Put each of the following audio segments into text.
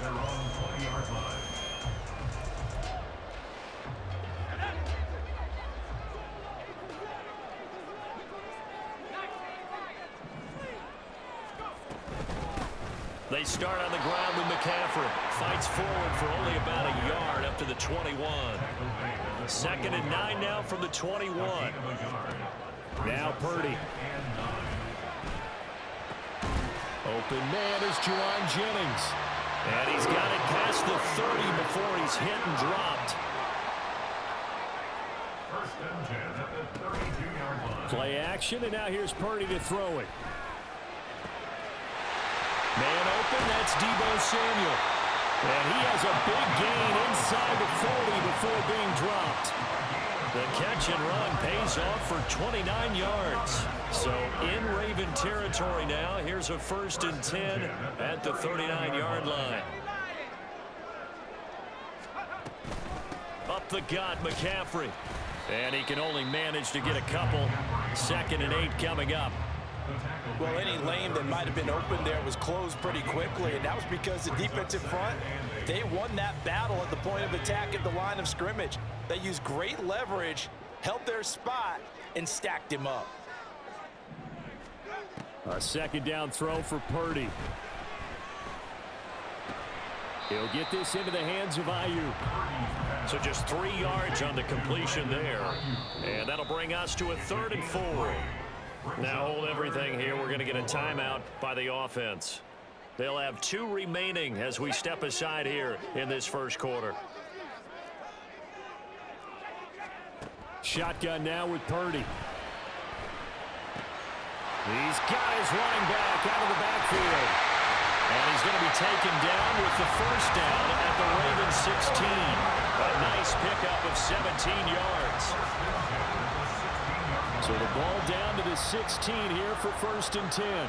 their own 20-yard line. They start on the ground with McCaffrey. Fights forward for only about a yard up to the 21. 2nd and 9 now from the 21. Now Purdy. Open man is Juwan Jennings. And he's got it past the 30 before he's hit and dropped. 1st and 10 at the 32-yard line. Play action, and now here's Purdy to throw it. Man open, that's Deebo Samuel. And he has a big gain inside the 40 before being dropped. The catch and run pays off for 29 yards. So in Raven territory now, here's a 1st and 10 at the 39-yard line. Up the gut, McCaffrey. And he can only manage to get a couple. 2nd and 8 coming up. Well, any lane that might have been open there was closed pretty quickly, and that was because the defensive front, they won that battle at the point of attack at the line of scrimmage. They used great leverage, held their spot, and stacked him up. A 2nd down throw for Purdy. He'll get this into the hands of Ayuk. So just 3 yards on the completion there. And that'll bring us to a 3rd and 4. Now hold everything here. We're going to get a timeout by the offense. They'll have 2 remaining as we step aside here in this 1st quarter. Shotgun now with Purdy. He's got his running back out of the backfield. And he's going to be taken down with the 1st down at the Ravens 16. A nice pickup of 17 yards. So the ball down to the 16 here for 1st and 10.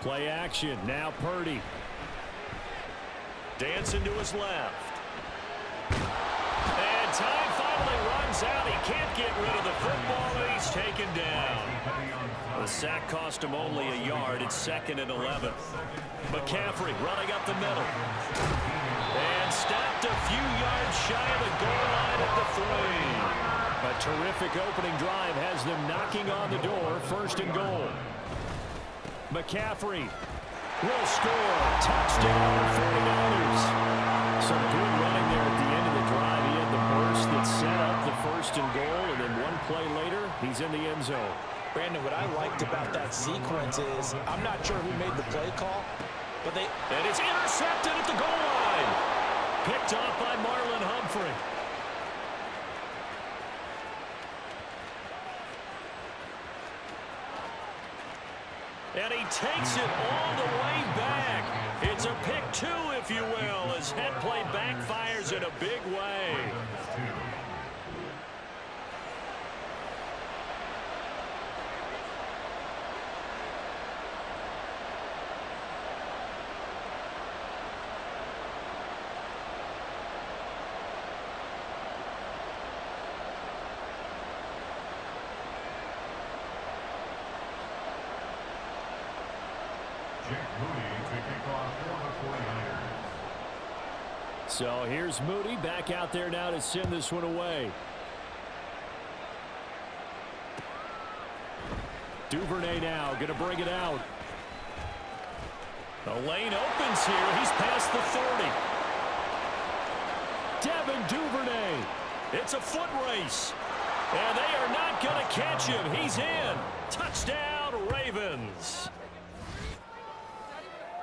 Play action. Now Purdy. Dancing to his left. And time finally runs out. He can't get rid of the football, and he's taken down. The sack cost him only a yard. It's 2nd and 11. McCaffrey running up the middle. And stopped a few yards shy of the goal line at the 3. A terrific opening drive has them knocking on the door. 1st and goal. McCaffrey will score. Touchdown, 49ers. Some good running there at the end of the drive. He had the burst that set up the 1st and goal, and then one play later, he's in the end zone. Brandon, what I liked about that sequence is, I'm not sure who made the play call, but and it's intercepted at the goal line. Picked off by Marlon Humphrey. And he takes it all the way back. It's a pick 2, if you will, as head play backfires in a big way. So here's Moody back out there now to send this one away. Duvernay now going to bring it out. The lane opens here. He's past the 30. Devin Duvernay. It's a foot race. And they are not going to catch him. He's in. Touchdown, Ravens.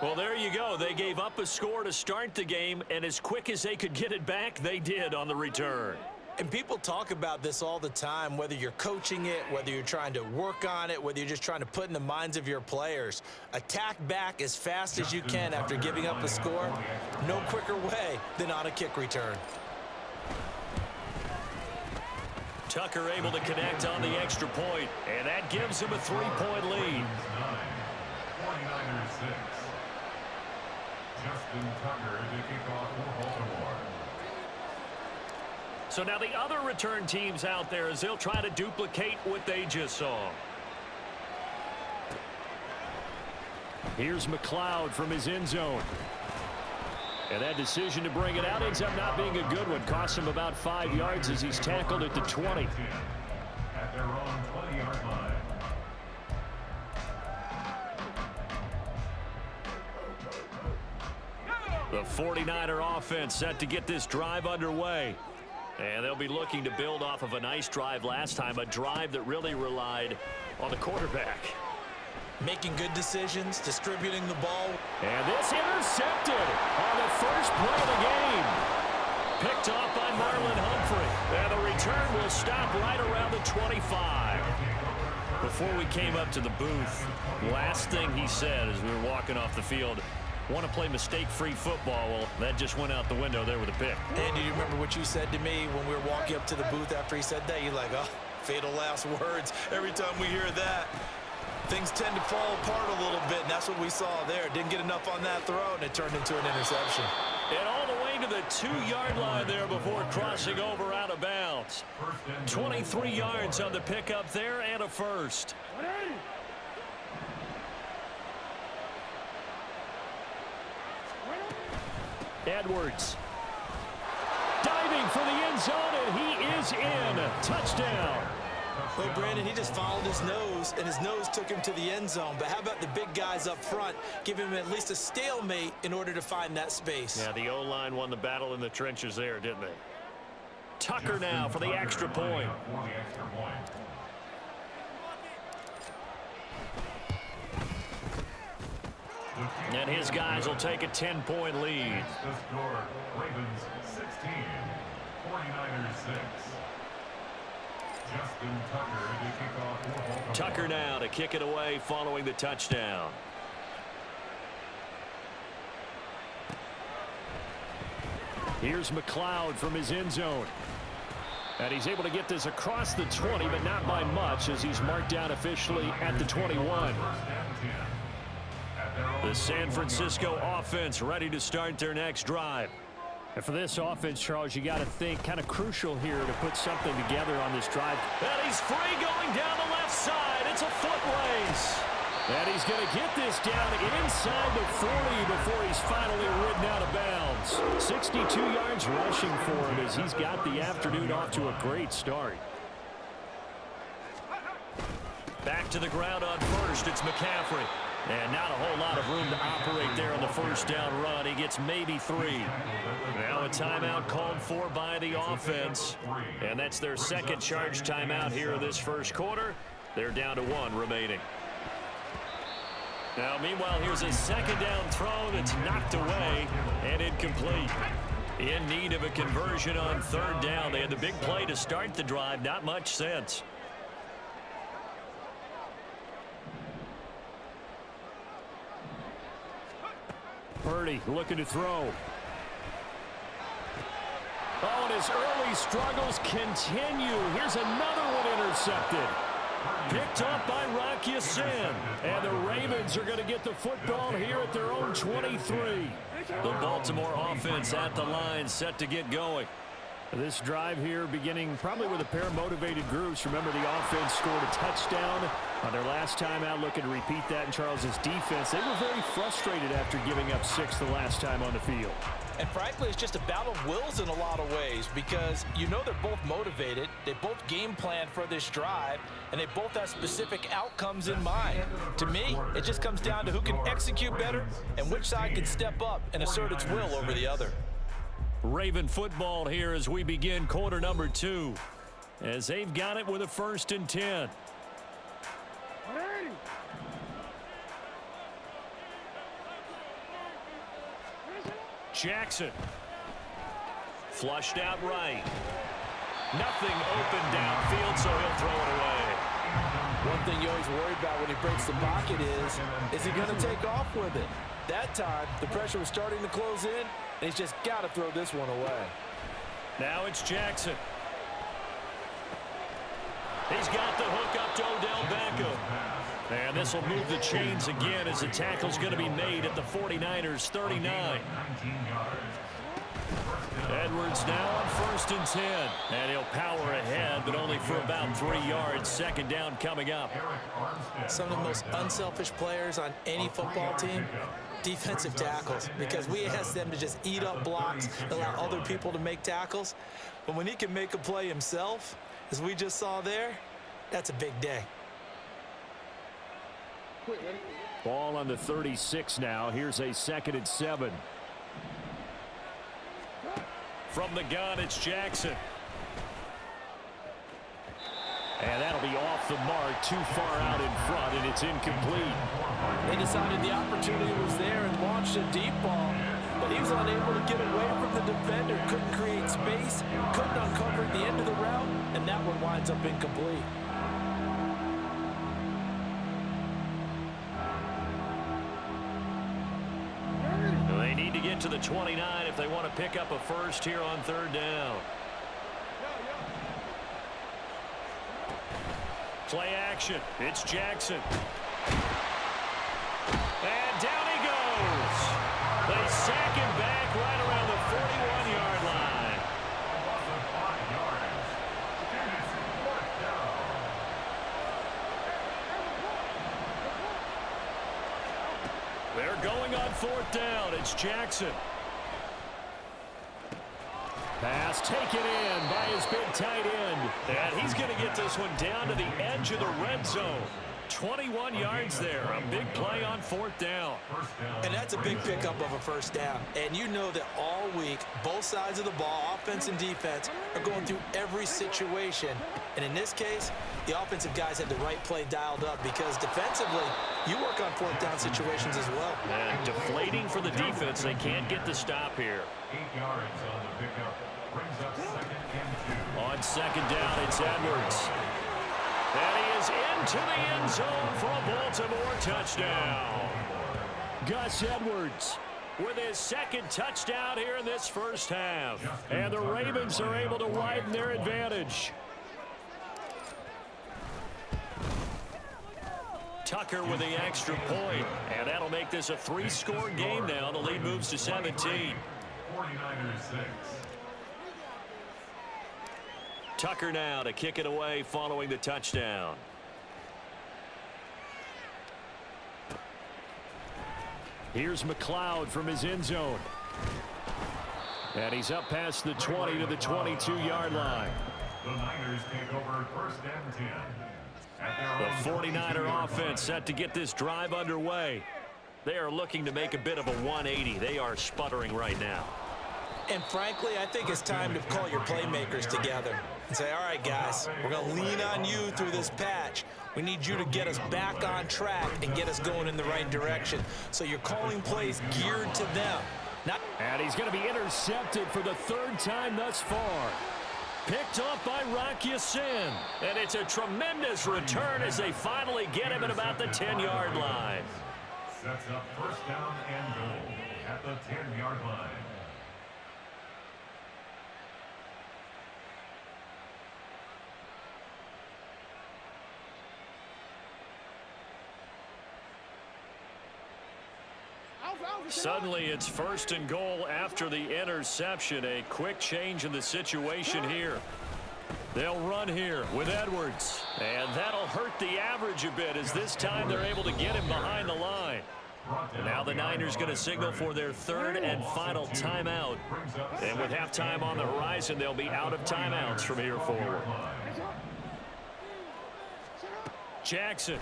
Well, there you go. They gave up a score to start the game, and as quick as they could get it back, they did on the return. And people talk about this all the time, whether you're coaching it, whether you're trying to work on it, whether you're just trying to put in the minds of your players. Attack back as fast as you can after giving up a score. No quicker way than on a kick return. Tucker able to connect on the extra point, and that gives him a 3-point lead. 49ers 6. Justin Tucker to kick off for Baltimore. So now the other return teams out there as they'll try to duplicate what they just saw. Here's McLeod from his end zone. And that decision to bring it out ends up not being a good one. Costs him about 5 yards as he's tackled at the 20. At their own 20-yard line. The 49er offense set to get this drive underway. And they'll be looking to build off of a nice drive last time, a drive that really relied on the quarterback. Making good decisions, distributing the ball. And this intercepted on the first play of the game. Picked off by Marlon Humphrey. And the return will stop right around the 25. Before we came up to the booth, last thing he said as we were walking off the field, want to play mistake-free football. Well, that just went out the window there with a pick. Andy, do you remember what you said to me when we were walking up to the booth after he said that? You're like, oh, fatal last words. Every time we hear that, things tend to fall apart a little bit, and that's what we saw there. Didn't get enough on that throw, and it turned into an interception. And all the way to the 2-yard line there before crossing over out of bounds. 23 yards on the pickup there and a first. Edwards diving for the end zone, and he is in. Touchdown. Well, Brandon, he just followed his nose, and his nose took him to the end zone. But how about the big guys up front? Give him at least a stalemate in order to find that space. Yeah, the O-line won the battle in the trenches there, didn't they? Tucker now for the extra point. And his guys will take a 10-point lead. The score, Ravens 16, 49ers 6. Justin Tucker to kick off for Baltimore. Tucker now to kick it away following the touchdown. Here's McLeod from his end zone. And he's able to get this across the 20, but not by much as he's marked down officially at the 21. The San Francisco offense ready to start their next drive. And for this offense, Charles, you got to think kind of crucial here to put something together on this drive. And he's free going down the left side. It's a foot race. And he's going to get this down inside the 40 before he's finally ridden out of bounds. 62 yards rushing for him as he's got the afternoon off to a great start. Back to the ground on first. It's McCaffrey. And not a whole lot of room to operate there on the first down run. He gets maybe 3. Now a timeout called for by the offense. And that's their second charge timeout here in this first quarter. They're down to 1 remaining. Now, meanwhile, here's a second down throw that's knocked away and incomplete. In need of a conversion on third down. They had the big play to start the drive. Not much sense. Purdy looking to throw. Oh, and his early struggles continue. Here's another one intercepted. Picked up by Rocky Sin. And the Ravens are going to get the football here at their own 23. The Baltimore offense at the line set to get going. This drive here beginning probably with a pair of motivated groups. Remember, the offense scored a touchdown on their last time out, looking to repeat that in Charles's defense. They were very frustrated after giving up 6 the last time on the field. And frankly, it's just a battle of wills in a lot of ways because you know they're both motivated, they both game plan for this drive, and they both have specific outcomes in mind. To me, it just comes down to who can execute better and which side can step up and assert its will over the other. Raven football here as we begin quarter number 2. As they've got it with a 1st and 10. Jackson. Flushed out right. Nothing open downfield, so he'll throw it away. One thing you always worry about when he breaks the pocket is he going to take off with it? That time, the pressure was starting to close in, and he's just got to throw this one away. Now it's Jackson. He's got the hook up to Odell Beckham. And this will move the chains again as the tackle's going to be made at the 49ers 39. And Edwards now on 1st and 10. And he'll power ahead, but only for about 3 yards. 2nd down coming up. Some of the most unselfish players on any football team, defensive tackles, because we ask them to just eat up blocks, allow other people to make tackles. But when he can make a play himself, as we just saw there, that's a big day. Ball on the 36 now. Here's a 2nd and 7. From the gun, it's Jackson. And that'll be off the mark, too far out in front, and it's incomplete. They decided the opportunity was there and launched a deep ball, but he was unable to get away from the defender, couldn't create space, couldn't uncover the end of the route, and that one winds up incomplete. They need to get to the 29 if they want to pick up a first here on 3rd down. Play action. It's Jackson. And down he goes. They sack him back right around the 41-yard line. They're going on 4th down. It's Jackson. Pass taken in by his big tight end. And he's going to get this one down to the edge of the red zone. 21 yards there. A big play on 4th down. And that's a big pickup of a 1st down. And you know that all week, both sides of the ball, offense and defense, are going through every situation. And in this case, the offensive guys had the right play dialed up because defensively, you work on 4th down situations as well. And deflating for the defense. They can't get the stop here. 8 yards on the pickup. Brings up 2nd and 2. On 2nd down, it's Edwards. And he is into the end zone for a Baltimore touchdown. Gus Edwards with his 2nd touchdown here in this 1st half. And the Ravens are able to widen their advantage. Tucker with the extra point. And that'll make this a 3-score game now. The lead moves to 17. 49ers 6. Tucker now to kick it away following the touchdown. Here's McLeod from his end zone. And he's up past the 20 to the 22-yard line. The Niners take over 1st and 10. The 49er offense set to get this drive underway. They are looking to make a bit of a 180. They are sputtering right now. And frankly, I think it's time to call your playmakers together and say, all right, guys, we're going to lean on you through this patch. We need you to get us back on track and get us going in the right direction. So you're calling plays geared to them. And he's going to be intercepted for the 3rd time thus far. Picked off by Rock Ya-Sin. And it's a tremendous return as they finally get him at about the 10-yard line. Sets up 1st down and goal at the 10-yard line. Suddenly it's 1st and goal after the interception. A quick change in the situation here. They'll run here with Edwards. And that'll hurt the average a bit as this time they're able to get him behind the line. And now the Niners going to signal for their 3rd and final timeout. And with halftime on the horizon, they'll be out of timeouts from here forward. Jackson.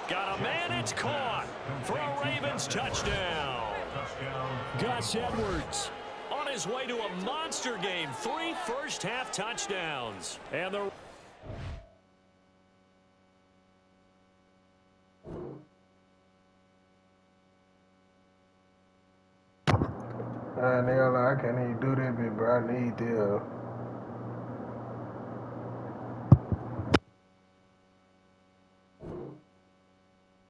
Got a man, it's caught for a Ravens touchdown. Gus Edwards on his way to a monster game. 3 first-half touchdowns. And the Nigga, I can't even do that, bit, bro. I need this.